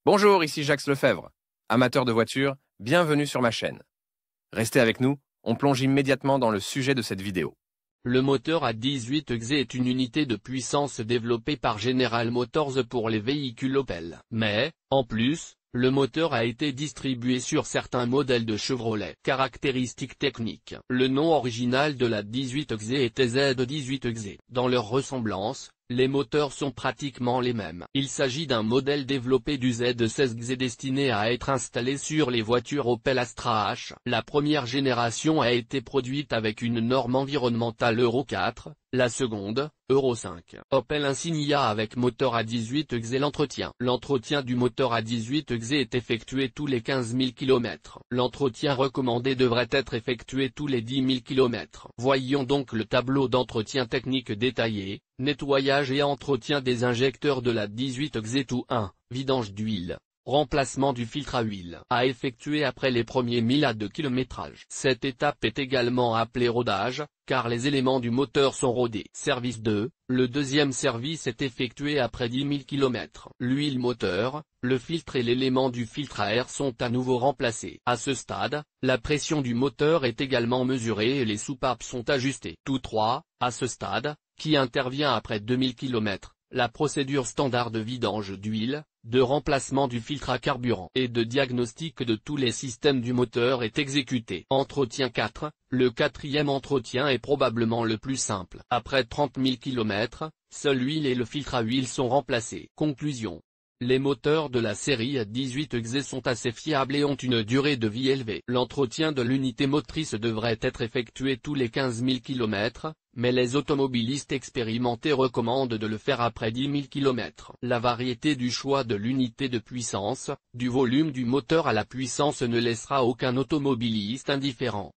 Bonjour, ici Jacques Lefebvre. Amateur de voitures, bienvenue sur ma chaîne. Restez avec nous, on plonge immédiatement dans le sujet de cette vidéo. Le moteur à 18 XE est une unité de puissance développée par General Motors pour les véhicules Opel. Mais, en plus, le moteur a été distribué sur certains modèles de Chevrolet. Caractéristiques techniques. Le nom original de la 18 XE était Z18 XE. Dans leur ressemblance, les moteurs sont pratiquement les mêmes. Il s'agit d'un modèle développé du Z16 XE destiné à être installé sur les voitures Opel Astra H. La première génération a été produite avec une norme environnementale Euro 4, la seconde, Euro 5. Opel Insignia avec moteur à 18 XE. L'entretien du moteur à 18 XE est effectué tous les 15 000 km. L'entretien recommandé devrait être effectué tous les 10 000 km. Voyons donc le tableau d'entretien technique détaillé. Nettoyage et entretien des injecteurs de la 18 XE. Tout 1. Vidange d'huile. Remplacement du filtre à huile à effectuer après les premiers 1000 de kilométrage. Cette étape est également appelée rodage, car les éléments du moteur sont rodés. Service 2. Le deuxième service est effectué après 10 000 km. L'huile moteur, le filtre et l'élément du filtre à air sont à nouveau remplacés. À ce stade, la pression du moteur est également mesurée et les soupapes sont ajustées. Tous 3, à ce stade, qui intervient après 2000 km. La procédure standard de vidange d'huile, de remplacement du filtre à carburant et de diagnostic de tous les systèmes du moteur est exécutée. Entretien 4, le quatrième entretien est probablement le plus simple. Après 30 000 km, seule l'huile et le filtre à huile sont remplacés. Conclusion. Les moteurs de la série 18 XE sont assez fiables et ont une durée de vie élevée. L'entretien de l'unité motrice devrait être effectué tous les 15 000 km, mais les automobilistes expérimentés recommandent de le faire après 10 000 km. La variété du choix de l'unité de puissance, du volume du moteur à la puissance ne laissera aucun automobiliste indifférent.